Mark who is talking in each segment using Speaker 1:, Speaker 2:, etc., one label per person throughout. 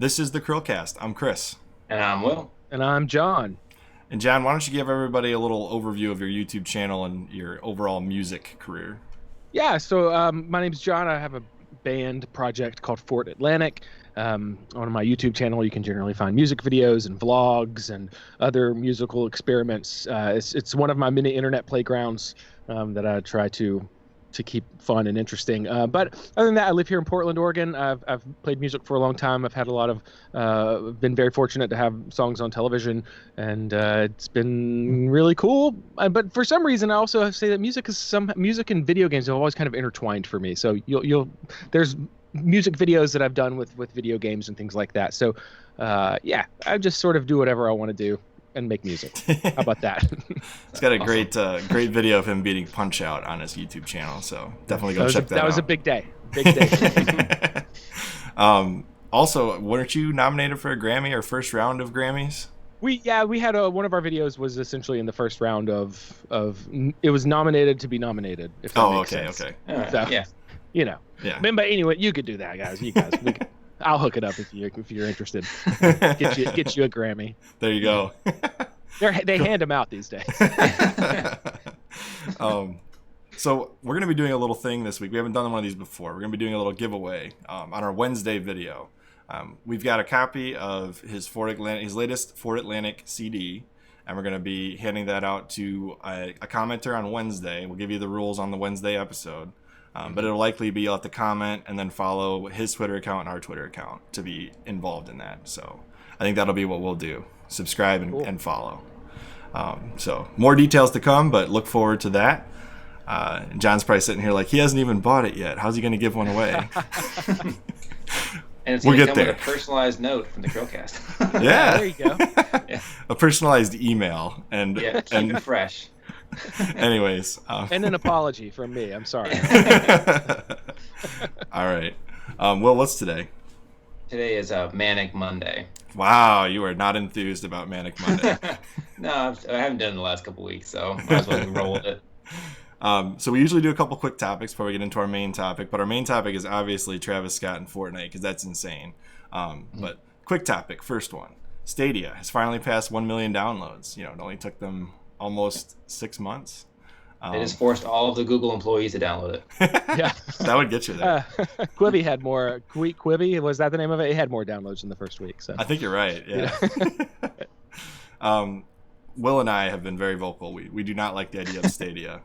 Speaker 1: This is the CHRILLCAST. I'm Chris.
Speaker 2: And I'm Will.
Speaker 3: And I'm John.
Speaker 1: And John, why don't you give everybody a little overview of your YouTube channel and your overall music career?
Speaker 3: Yeah, so my name's John. I have a band project called Fortnite. On my YouTube channel, you can generally find music videos and vlogs and other musical experiments. It's one of my mini internet playgrounds that I try to keep fun and interesting. But other than that, I live here in Portland, Oregon. I've played music for a long time. I've had a lot of, been very fortunate to have songs on television, and it's been really cool. But for some reason, I also have to say that music and video games have always kind of intertwined for me. So there's music videos that I've done with video games and things like that. So yeah, I just sort of do whatever I want to do and make music. How about that?
Speaker 1: It's got a great video of him beating Punch-Out on his YouTube channel, so definitely go check that out.
Speaker 3: That was a big day. Big day.
Speaker 1: Also, weren't you nominated for a Grammy or first round of Grammys?
Speaker 3: We had one of our videos was essentially in the first round of it was nominated to be nominated. If that makes sense.
Speaker 1: Okay.
Speaker 3: So,
Speaker 2: yeah.
Speaker 3: You know. Yeah. But anyway, you could do that, guys. I'll hook it up if you're interested. Get you a Grammy.
Speaker 1: There you go.
Speaker 3: They hand them out these days.
Speaker 1: So we're going to be doing a little thing this week. We haven't done one of these before. We're going to be doing a little giveaway on our Wednesday video. We've got a copy of his latest Fort Atlantic CD, and we're going to be handing that out to a commenter on Wednesday. We'll give you the rules on the Wednesday episode. But it'll likely be you'll have to comment and then follow his Twitter account and our Twitter account to be involved in that. So I think that'll be what we'll do. Subscribe and follow. So more details to come, but look forward to that. John's probably sitting here like he hasn't even bought it yet. How's he going to give one away?
Speaker 2: And it's going to come with a personalized note from the CHRILLCAST.
Speaker 1: Yeah.
Speaker 3: There you go.
Speaker 2: Yeah.
Speaker 1: A personalized email. And
Speaker 2: keep it fresh.
Speaker 1: Anyways.
Speaker 3: And an apology from me. I'm sorry.
Speaker 1: All right. Well, what's today?
Speaker 2: Today is Manic Monday.
Speaker 1: Wow, you are not enthused about Manic Monday.
Speaker 2: No, I haven't done it in the last couple of weeks, so might as well roll with it.
Speaker 1: So we usually do a couple quick topics before we get into our main topic, but our main topic is obviously Travis Scott and Fortnite because that's insane. But quick topic, first one. Stadia has finally passed 1 million downloads. You know, it only took them almost 6 months.
Speaker 2: They just forced all of the Google employees to download it.
Speaker 3: Yeah.
Speaker 1: That would get you there.
Speaker 3: Quibi had more. Quibi, was that the name of it? It had more downloads in the first week. So
Speaker 1: I think you're right. Yeah. Will and I have been very vocal. We do not like the idea of Stadia,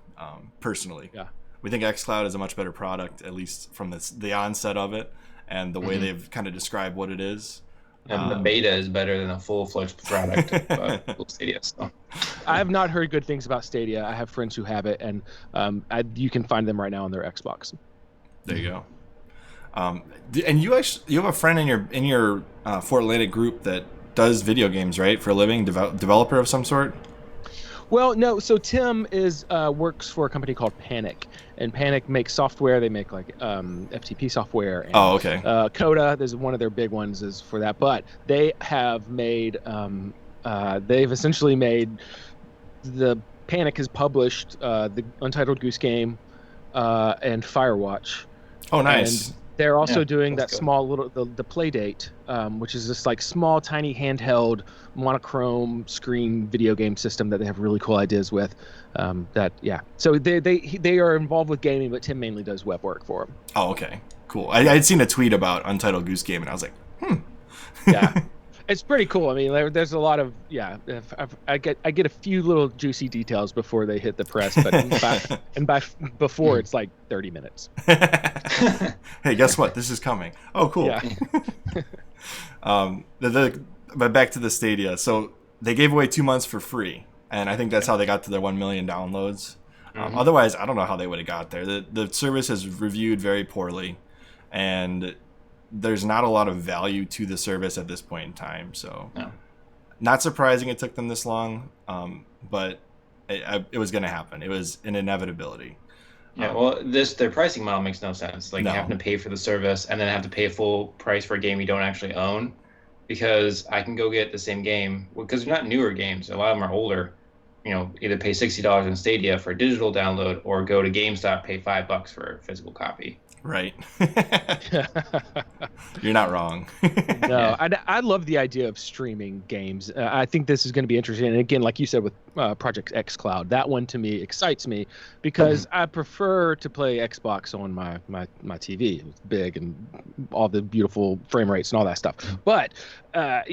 Speaker 1: personally.
Speaker 3: Yeah.
Speaker 1: We think xCloud is a much better product, at least from the onset of it and the way they've kind of described what it is.
Speaker 2: And the beta is better than a full-fledged product of Google Stadia. So.
Speaker 3: I have not heard good things about Stadia. I have friends who have it, and you can find them right now on their Xbox.
Speaker 1: There you go. And you have a friend in your Fort Atlantic group that does video games, right, for a living, developer of some sort?
Speaker 3: Well, no. So Tim works for a company called Panic, and Panic makes software. They make like FTP software. And,
Speaker 1: okay.
Speaker 3: Coda, there's one of their big ones is for that. But they have made, they've essentially made Panic has published the Untitled Goose Game and Firewatch.
Speaker 1: Oh, nice.
Speaker 3: And they're also doing that
Speaker 2: good.
Speaker 3: small little the Playdate, which is this like small, tiny handheld monochrome screen video game system that they have really cool ideas with. So they are involved with gaming, but Tim mainly does web work for them.
Speaker 1: Oh, okay, cool. I had seen a tweet about Untitled Goose Game, and I was like,
Speaker 3: Yeah. It's pretty cool. I mean, there's a lot of I get a few little juicy details before they hit the press, but before it's like 30 minutes.
Speaker 1: Hey, guess what? This is coming. Oh, cool.
Speaker 3: Yeah.
Speaker 1: But back to the Stadia. So they gave away 2 months for free, and I think that's how they got to their 1 million downloads. Otherwise, I don't know how they would have got there. The service is reviewed very poorly, and there's not a lot of value to the service at this point in time. So not surprising it took them this long, but it was going to happen. It was an inevitability.
Speaker 2: Yeah, well, their pricing model makes no sense. Like, you have to pay for the service and then have to pay full price for a game you don't actually own, because I can go get the same game, because they're not newer games. A lot of them are older. You know, either pay $60 in Stadia for a digital download or go to GameStop, pay $5 for a physical copy.
Speaker 1: Right. You're not wrong.
Speaker 3: No, I love the idea of streaming games. I think this is going to be interesting. And again, like you said with Project X Cloud, that one to me excites me because I prefer to play Xbox on my TV. It's big and all the beautiful frame rates and all that stuff. But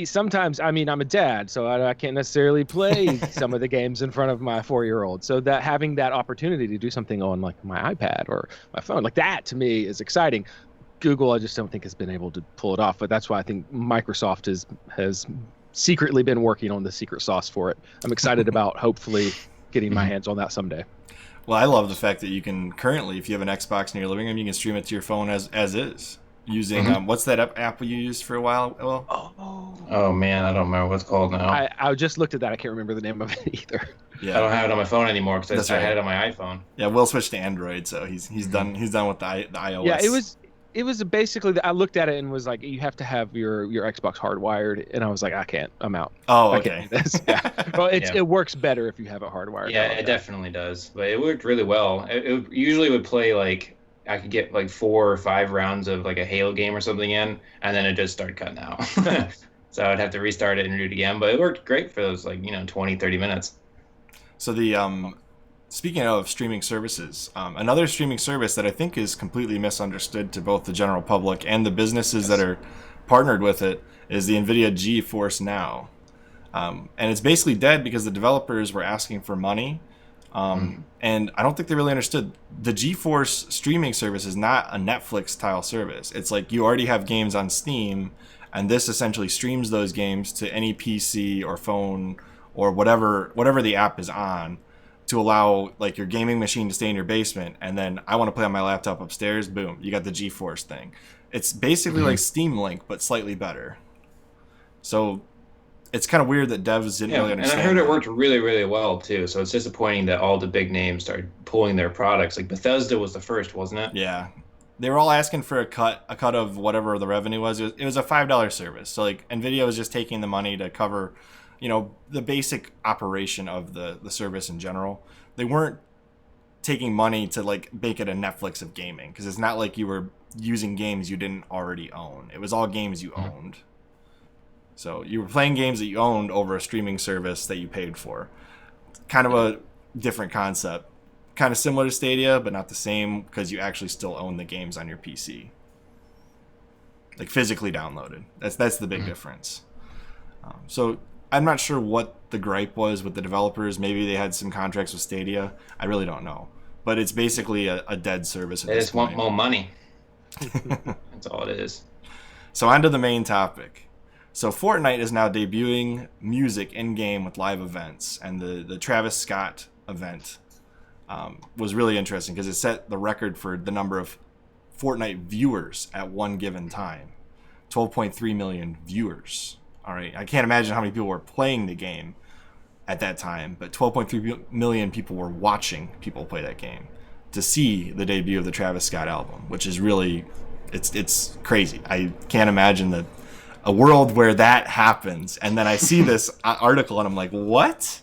Speaker 3: sometimes, I mean, I'm a dad, so I can't necessarily play some of the games in front of my 4-year-old. So that having that opportunity to do something on like my iPad or my phone, like that to me is exciting. Google, I just don't think has been able to pull it off, but that's why I think Microsoft has secretly been working on the secret sauce for it. I'm excited about hopefully getting my hands on that someday.
Speaker 1: Well, I love the fact that you can currently, if you have an Xbox in your living room, you can stream it to your phone as is using what's that app you used for a while? Well,
Speaker 2: oh man, I don't remember what it's called now.
Speaker 3: I just looked at that. I can't remember the name of it either.
Speaker 2: Yeah, I don't have it on my phone anymore because I had it on my iPhone.
Speaker 1: Yeah, Will switched to Android, so he's done with the iOS.
Speaker 3: Yeah, it was basically I looked at it and was like, you have to have your Xbox hardwired, and I was like, I can't. I'm out.
Speaker 1: Oh,
Speaker 3: okay. I can't do this. Yeah. Well, it works better if you have it hardwired.
Speaker 2: Yeah, it definitely does. But it worked really well. It usually would play like I could get like 4 or 5 rounds of like a Halo game or something in, and then it just started cutting out. So I'd have to restart it and do it again. But it worked great for those 20, 30 minutes.
Speaker 1: So the speaking of streaming services, another streaming service that I think is completely misunderstood to both the general public and the businesses that are partnered with it is the NVIDIA GeForce Now. And it's basically dead because the developers were asking for money. And I don't think they really understood. The GeForce streaming service is not a Netflix-style service. It's like you already have games on Steam, and this essentially streams those games to any PC or phone or whatever the app is on, to allow like your gaming machine to stay in your basement, and then I want to play on my laptop upstairs, boom, you got the GeForce thing. It's basically like Steam Link but slightly better. So it's kind of weird that devs didn't really understand.
Speaker 2: And I heard it worked really, really well too. So it's disappointing that all the big names started pulling their products. Like Bethesda was the first, wasn't it?
Speaker 1: Yeah. They were all asking for a cut of whatever the revenue was. It was a $5 service. So like NVIDIA was just taking the money to cover the basic operation of the service in general. They weren't taking money to like make it a Netflix of gaming, because it's not like you were using games you didn't already own. It was all games you owned. So you were playing games that you owned over a streaming service that you paid for. Kind of a different concept. Kind of similar to Stadia, but not the same, because you actually still own the games on your PC. Like physically downloaded. That's the big difference. So I'm not sure what the gripe was with the developers. Maybe they had some contracts with Stadia. I really don't know. But it's basically a dead service at
Speaker 2: this point. They just want more money.
Speaker 1: That's all it is. So on to the main topic. So Fortnite is now debuting music in-game with live events. And the Travis Scott event was really interesting because it set the record for the number of Fortnite viewers at one given time. 12.3 million viewers. All right, I can't imagine how many people were playing the game at that time, but 12.3 million people were watching people play that game to see the debut of the Travis Scott album, which is really, it's crazy. I can't imagine that a world where that happens, and then I see this article and I'm like, what?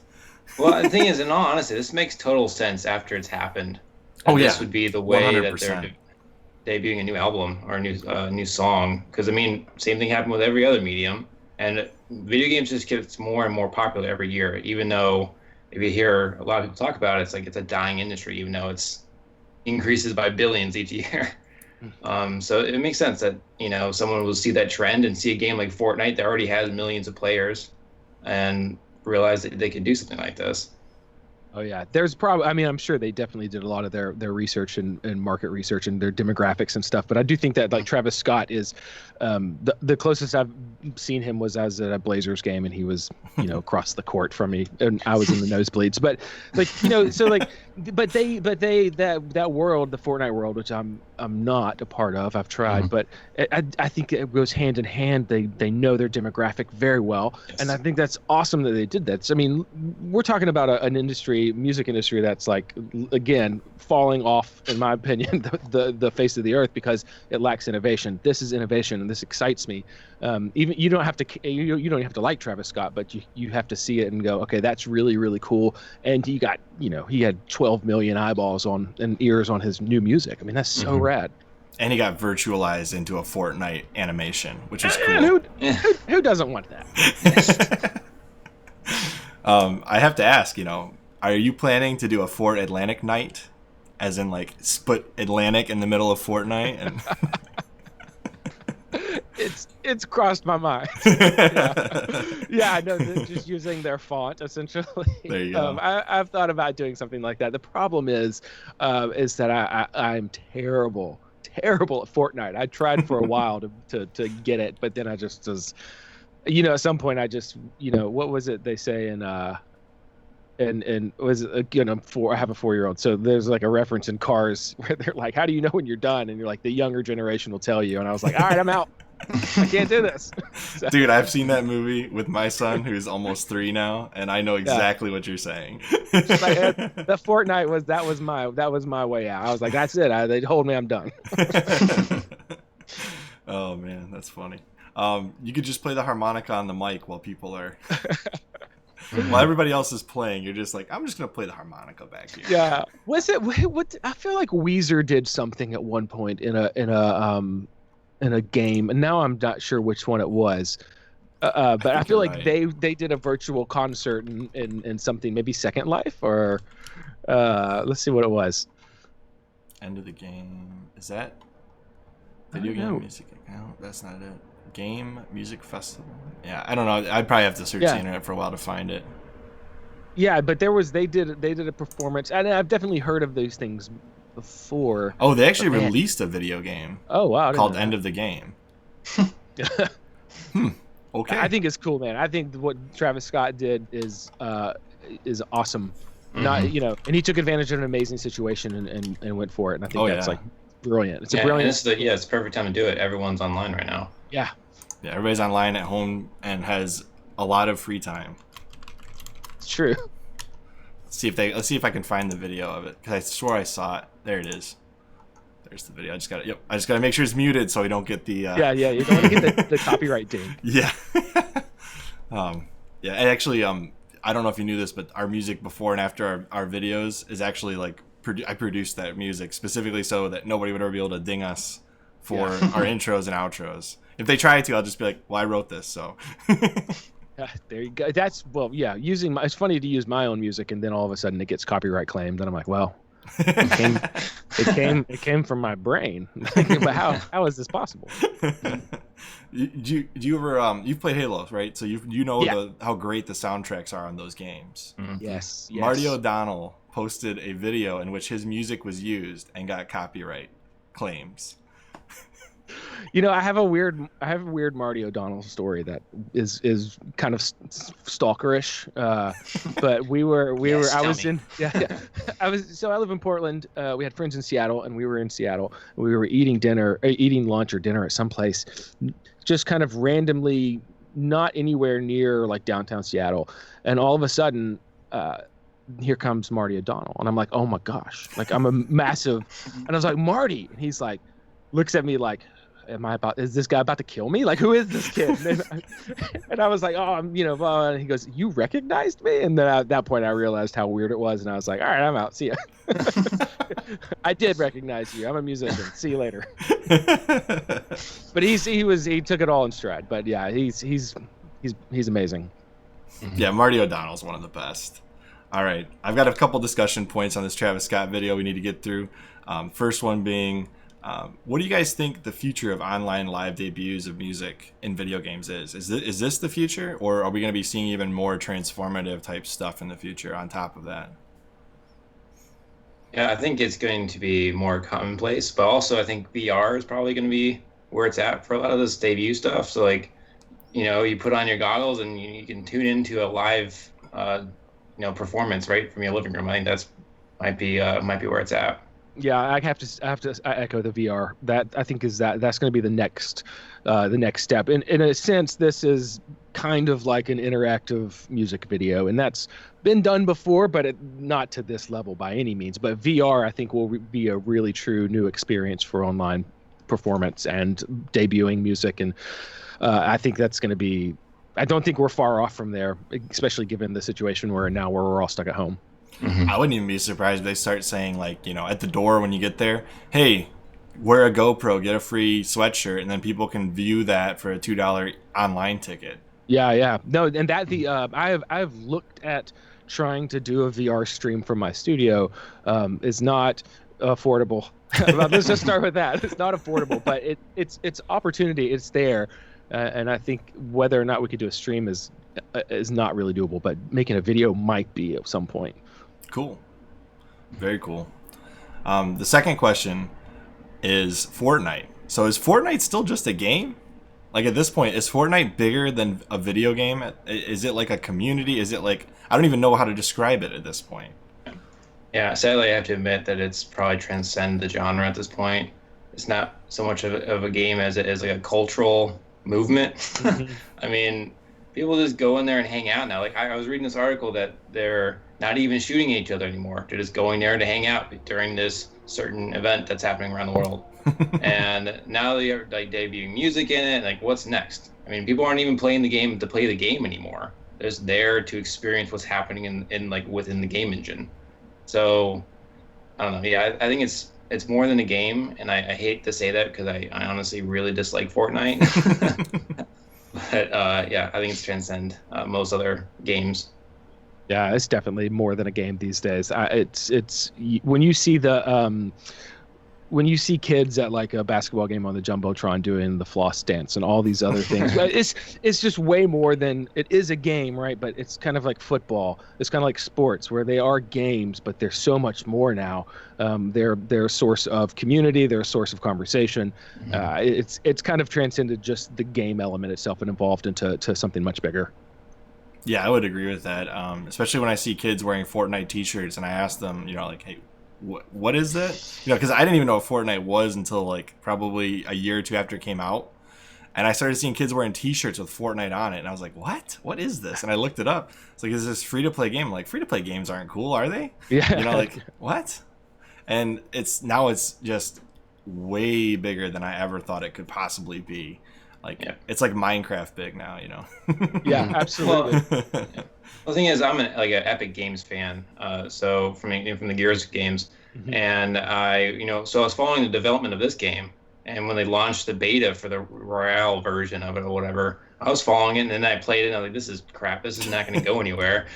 Speaker 2: Well, the thing is, in all honesty, this makes total sense after it's happened.
Speaker 1: And
Speaker 2: this would be the way
Speaker 1: 100%.
Speaker 2: that they're debuting a new album or a new song. Because I mean, same thing happened with every other medium. And video games just gets more and more popular every year, even though if you hear a lot of people talk about it, it's like it's a dying industry, even though it's increases by billions each year. So it makes sense that, someone will see that trend and see a game like Fortnite that already has millions of players and realize that they can do something like this.
Speaker 3: Oh yeah, there's probably. I mean, I'm sure they definitely did a lot of their research and market research and their demographics and stuff. But I do think that like Travis Scott is, the closest I've seen him was as at a Blazers game, and he was across the court from me, and I was in the nosebleeds. But like so like, but they that world, the Fortnite world, which I'm not a part of. I've tried, but I think it goes hand in hand. They know their demographic very well, and I think that's awesome that they did that. So, I mean, we're talking about an industry, music industry, that's like, again, falling off, in my opinion, the face of the earth because it lacks innovation. This is innovation, and this excites me. Even you don't have to like Travis Scott, but you have to see it and go, okay, that's really, really cool. And he had 12 million eyeballs and ears on his new music. I mean, that's so rad.
Speaker 1: And he got virtualized into a Fortnite animation, which is
Speaker 3: And
Speaker 1: cool.
Speaker 3: who doesn't want that?
Speaker 1: I have to ask, are you planning to do a Fort Atlantic night? As in, like, split Atlantic in the middle of Fortnite? And
Speaker 3: It's crossed my mind. Yeah, I know. Just using their font, essentially.
Speaker 1: There you go.
Speaker 3: I've thought about doing something like that. The problem is that I'm terrible at Fortnite. I tried for a while to get it, but then I just was, at some point I just, what was it they say in was I have a 4-year-old, so there's like a reference in Cars where they're like, how do you know when you're done? And you're like, the younger generation will tell you. And I was like, all right, I'm out. I can't do this. So,
Speaker 1: dude, I've seen that movie with my son, who's almost 3 now, and I know exactly what you're saying.
Speaker 3: Like, the Fortnite was my way out. I was like, that's it. They told me I'm done.
Speaker 1: Oh man, that's funny. You could just play the harmonica on the mic while people are while everybody else is playing. You're just like, I'm just gonna play the harmonica back here.
Speaker 3: Yeah. Was it what? I feel like Weezer did something at one point in a game, and now I'm not sure which one it was. But I feel like right. they did a virtual concert in something, maybe Second Life, or let's see what it was.
Speaker 1: End of the game. Is that video game music account? That's not it. Game music festival. Yeah, I don't know. I'd probably have to search the internet for a while to find it.
Speaker 3: Yeah, but they did a performance, and I've definitely heard of those things before.
Speaker 1: Oh, they actually released a video game.
Speaker 3: Oh wow!
Speaker 1: Called End of the Game. Okay.
Speaker 3: I think it's cool, man. I think what Travis Scott did is awesome. Mm-hmm. Not and he took advantage of an amazing situation and went for it. And I think that's like brilliant. It's a brilliant.
Speaker 2: It's the perfect time to do it. Everyone's online right now.
Speaker 3: Yeah.
Speaker 1: Yeah, everybody's online at home and has a lot of free time.
Speaker 3: It's true.
Speaker 1: Let's see if I can find the video of it, because I swore I saw it. There it is. There's the video. I just gotta make sure it's muted so we don't get the
Speaker 3: you don't want to get the copyright ding.
Speaker 1: Yeah. And actually I don't know if you knew this, but our music before and after our videos is actually like I produced that music specifically so that nobody would ever be able to ding us for our intros and outros. If they try to, I'll just be like, well, I wrote this, so.
Speaker 3: There you go. It's funny to use my own music and then all of a sudden it gets copyright claimed, and I'm like, well, it came from my brain. But how is this possible?
Speaker 1: Do you ever you've played Halo, right? So you know how great the soundtracks are on those games.
Speaker 3: Mm-hmm. Yes.
Speaker 1: Marty O'Donnell posted a video in which his music was used and got copyright claims.
Speaker 3: I have a weird Marty O'Donnell story that is kind of stalkerish. But I live in Portland. We had friends in Seattle, and we were in Seattle. We were eating lunch or dinner at some place, just kind of randomly, not anywhere near like downtown Seattle. And all of a sudden, here comes Marty O'Donnell, and I'm like, oh my gosh, like I'm a massive, and I was like, Marty, and he's like, looks at me like, is this guy about to kill me? Like, who is this kid? And I was like, oh, and he goes, you recognized me? And then at that point I realized how weird it was, and I was like, all right, I'm out. See ya. I did recognize you. I'm a musician. See you later. But he took it all in stride. But yeah, he's amazing.
Speaker 1: Yeah, Marty O'Donnell's one of the best. All right, I've got a couple discussion points on this Travis Scott video we need to get through. First one being, what do you guys think the future of online live debuts of music in video games is? Is this the future, or are we going to be seeing even more transformative type stuff in the future on top of that?
Speaker 2: Yeah, I think it's going to be more commonplace, but also I think VR is probably going to be where it's at for a lot of this debut stuff. So like, you put on your goggles and you can tune into a live, performance right from your living room. I think that's might be where it's at.
Speaker 3: Yeah, I have to echo the VR. That I think that's going to be the next step. In a sense, this is kind of like an interactive music video, and that's been done before, but not to this level by any means. But VR, I think, will be a really true new experience for online performance and debuting music, and I think that's going to be. I don't think we're far off from there, especially given the situation we're in now, where we're all stuck at home.
Speaker 1: Mm-hmm. I wouldn't even be surprised if they start saying, like, at the door when you get there, hey, wear a GoPro, get a free sweatshirt, and then people can view that for a $2 online ticket.
Speaker 3: Yeah. No, and that I've looked at trying to do a VR stream from my studio. Is not affordable. Let's just start with that. It's not affordable, but it's opportunity. It's there, and I think whether or not we could do a stream is not really doable. But making a video might be at some point.
Speaker 1: Cool. Very cool. The second question is Fortnite. So is Fortnite still just a game? Like at this point, is Fortnite bigger than a video game? Is it like a community? Is it like, I don't even know how to describe it at this point.
Speaker 2: Yeah, sadly, I have to admit that it's probably transcended the genre at this point. It's not so much of a game as it is like a cultural movement. Mm-hmm. I mean, people just go in there and hang out now. Like I was reading this article that they're not even shooting at each other anymore. They're just going there to hang out during this certain event that's happening around the world. And now they're like debuting music in it. Like, what's next? I mean, people aren't even playing the game to play the game anymore. They're just there to experience what's happening in like within the game engine. So I don't know. Yeah, I think it's more than a game, and I hate to say that because I honestly really dislike Fortnite. But yeah, I think it's transcend most other games.
Speaker 3: Yeah, it's definitely more than a game these days. It's when you see when you see kids at like a basketball game on the Jumbotron doing the floss dance and all these other things, it's just way more than it is a game, right? But it's kind of like football. It's kind of like sports where they are games, but they're so much more now. They're a source of community. They're a source of conversation. Mm-hmm. It's kind of transcended just the game element itself and evolved into something much bigger.
Speaker 1: Yeah, I would agree with that. Especially when I see kids wearing Fortnite T-shirts, and I ask them, like, hey, what is that? Because I didn't even know what Fortnite was until like probably a year or two after it came out, and I started seeing kids wearing T-shirts with Fortnite on it, and I was like, what is this? And I looked it up. It's like, is this free-to-play game? I'm like, free-to-play games aren't cool, are they?
Speaker 3: Yeah.
Speaker 1: Like, what? And it's just way bigger than I ever thought it could possibly be. Like, yeah. It's like Minecraft big now,
Speaker 3: Yeah, absolutely.
Speaker 2: Well, the thing is, I'm an Epic Games fan, so from the Gears games, mm-hmm. And so I was following the development of this game, and when they launched the beta for the Royale version of it or whatever, I was following it, and then I played it, and I was like, this is crap, this is not going to go anywhere.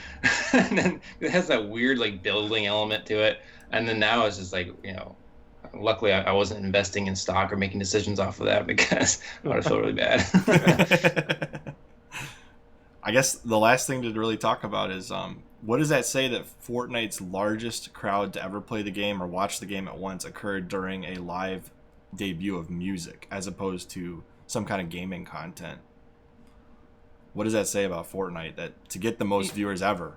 Speaker 2: And then it has that weird like building element to it, and then now it's just like, luckily I wasn't investing in stock or making decisions off of that because I would have felt really bad.
Speaker 1: I guess the last thing to really talk about is what does that say that Fortnite's largest crowd to ever play the game or watch the game at once occurred during a live debut of music as opposed to some kind of gaming content? What does that say about Fortnite that to get the most viewers ever,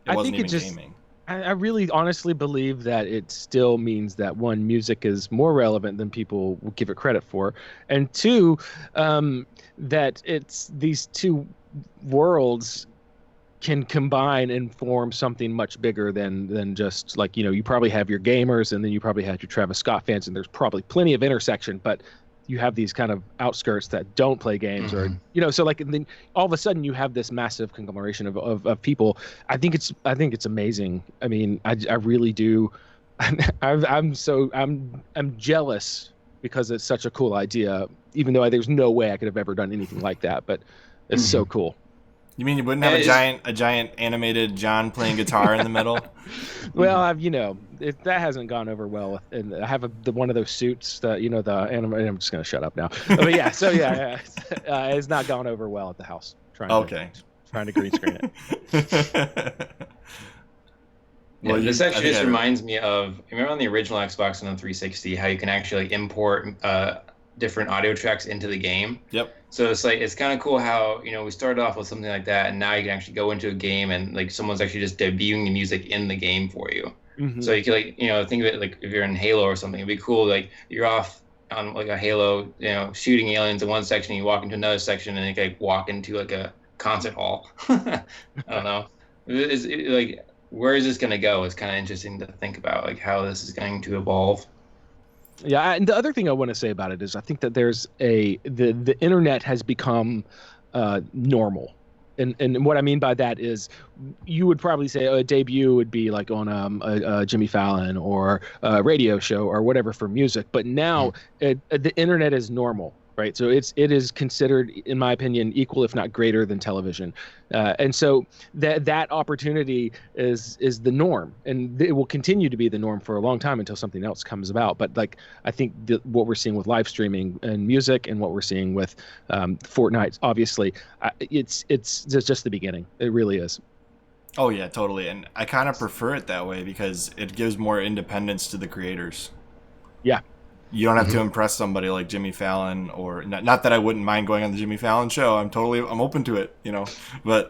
Speaker 1: it wasn't even gaming?
Speaker 3: I really honestly believe that it still means that one, music is more relevant than people will give it credit for, and two, that it's these two worlds can combine and form something much bigger than just like, you probably have your gamers and then you probably have your Travis Scott fans, and there's probably plenty of intersection, but you have these kind of outskirts that don't play games, mm-hmm. or so like, and then all of a sudden you have this massive conglomeration of people. I think it's amazing. I mean, I really do. I'm jealous because it's such a cool idea, even though there's no way I could have ever done anything like that, but it's mm-hmm. so cool.
Speaker 1: You mean you wouldn't have a giant animated John playing guitar in the middle?
Speaker 3: Well, that hasn't gone over well. And I have one of those suits that the anime. I'm just gonna shut up now. But yeah, so yeah, it's not gone over well at the house. Trying to green screen it.
Speaker 2: Well, this actually just reminds me of, remember on the original Xbox and the 360 how you can actually import different audio tracks into the game.
Speaker 1: Yep.
Speaker 2: So it's kind of cool how we started off with something like that, and now you can actually go into a game and like someone's actually just debuting the music in the game for you. Mm-hmm. So you can think of it like if you're in Halo or something, it'd be cool. Like you're off on like a Halo, shooting aliens in one section, and you walk into another section, and you can walk into like a concert hall. I don't know. Like where is this going to go? It's kind of interesting to think about, like how this is going to evolve.
Speaker 3: Yeah, and the other thing I want to say about it is I think that there's the internet has become normal. And what I mean by that is, you would probably say a debut would be like on a Jimmy Fallon or a radio show or whatever for music. But now the internet is normal, right? So it is considered, in my opinion, equal if not greater than television. And so that opportunity is the norm, and it will continue to be the norm for a long time until something else comes about. But like, I think what we're seeing with live streaming and music, and what we're seeing with Fortnite, obviously, it's just the beginning. It really is.
Speaker 1: Oh yeah, totally. And I kind of prefer it that way because it gives more independence to the creators.
Speaker 3: Yeah.
Speaker 1: You don't have to impress somebody like Jimmy Fallon, or not that I wouldn't mind going on the Jimmy Fallon show. I'm open to it, but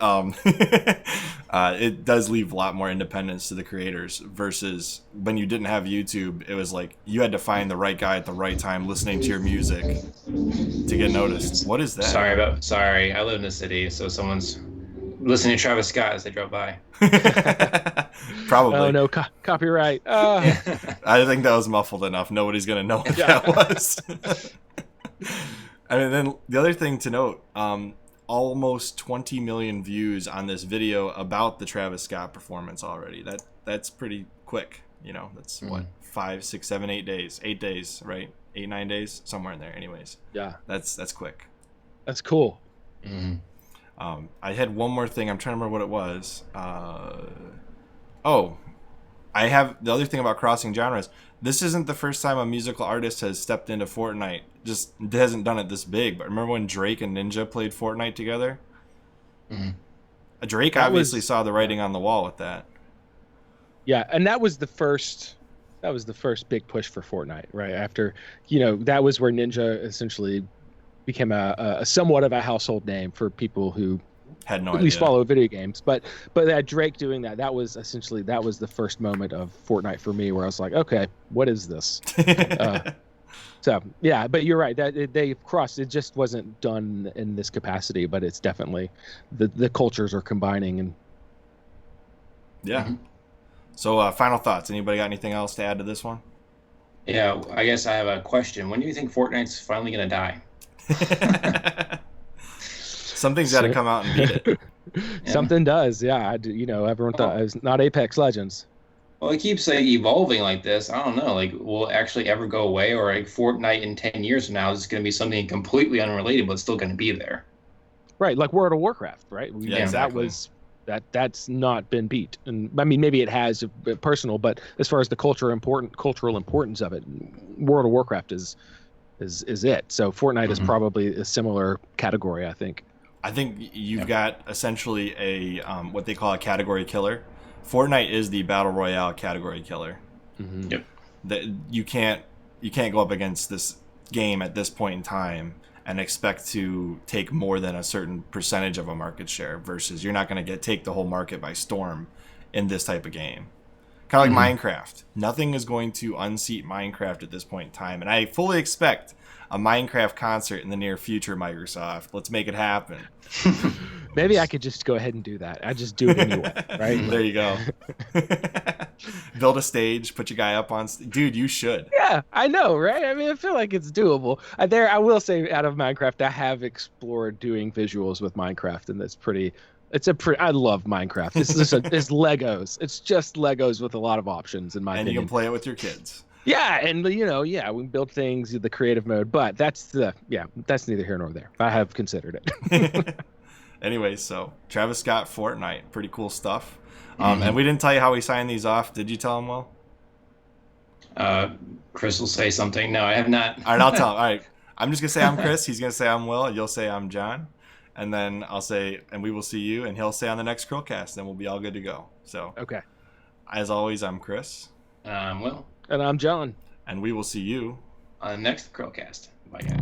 Speaker 1: it does leave a lot more independence to the creators versus when you didn't have YouTube. It was like you had to find the right guy at the right time listening to your music to get noticed. What is that?
Speaker 2: Sorry, I live in the city, so someone's listening to Travis Scott as they drove by.
Speaker 1: Probably.
Speaker 3: Oh no, copyright.
Speaker 1: I think that was muffled enough. Nobody's gonna know what that was. And then the other thing to note, almost 20 million views on this video about the Travis Scott performance already. That's pretty quick. That's what, 5, 6, 7, 8 days. 8 days, right? 8, 9 days, somewhere in there. Anyways.
Speaker 3: Yeah.
Speaker 1: That's quick.
Speaker 3: That's cool.
Speaker 2: Mm-hmm.
Speaker 1: I had one more thing. I'm trying to remember what it was. I have the other thing about crossing genres. This isn't the first time a musical artist has stepped into Fortnite. Just hasn't done it this big. But remember when Drake and Ninja played Fortnite together?
Speaker 2: Mm-hmm.
Speaker 1: Drake obviously saw the writing on the wall with that.
Speaker 3: Yeah, and that was the first big push for Fortnite, right? After, that was where Ninja essentially became a somewhat of a household name for people who
Speaker 1: had no
Speaker 3: at least
Speaker 1: idea.
Speaker 3: follow video games. But that Drake doing that was the first moment of Fortnite for me, where I was like, okay, what is this? So yeah, but you're right, that they've crossed. It just wasn't done in this capacity, but it's definitely the cultures are combining. And
Speaker 1: yeah. So final thoughts. Anybody got anything else to add to this one?
Speaker 2: Yeah, I guess I have a question. When do you think Fortnite's finally gonna die?
Speaker 1: Something's got to come out and beat it.
Speaker 3: Something does, yeah. Everyone thought it was not Apex Legends.
Speaker 2: Well, it keeps evolving like this. I don't know. Will it actually ever go away, or Fortnite in 10 years from now is going to be something completely unrelated, but it's still going to be there?
Speaker 3: Right, like World of Warcraft, right?
Speaker 1: Yeah, exactly.
Speaker 3: That's not been beat, and I mean maybe it has personal, but as far as the cultural importance of it, World of Warcraft is it. So Fortnite is probably a similar category, I think.
Speaker 1: I think you've got essentially a what they call a category killer. Fortnite is the battle royale category killer.
Speaker 3: Mm-hmm.
Speaker 2: Yep.
Speaker 1: That you can't go up against this game at this point in time and expect to take more than a certain percentage of a market share, versus you're not going to take the whole market by storm in this type of game. Kind of like Minecraft. Nothing is going to unseat Minecraft at this point in time, and I fully expect a Minecraft concert in the near future, Microsoft. Let's make it happen.
Speaker 3: Maybe I could just go ahead and do that. I just do it anyway, right?
Speaker 1: There you go. Build a stage, put your guy up on dude, you should.
Speaker 3: Yeah, I know, right? I mean, I feel like it's doable. I will say, out of Minecraft, I have explored doing visuals with Minecraft, and I love Minecraft. It's Legos. It's just Legos with a lot of options, in my opinion.
Speaker 1: And you can play it with your kids.
Speaker 3: Yeah, and we can build things in the creative mode, but that's neither here nor there. I have considered it.
Speaker 1: Anyway, so Travis Scott, Fortnite, pretty cool stuff. And we didn't tell you how we signed these off. Did you tell him, Will?
Speaker 2: Chris will say something. No, I have not.
Speaker 1: All right, I'll tell him. All right, I'm just gonna say I'm Chris. He's gonna say I'm Will. You'll say I'm John, and then I'll say, and we will see you, and he'll say on the next CHRILLCAST, and we'll be all good to go. So
Speaker 3: okay.
Speaker 1: As always, I'm Chris.
Speaker 2: Will.
Speaker 3: And I'm John.
Speaker 1: And we will see you
Speaker 2: on the next CHRILLCAST. Bye, guys.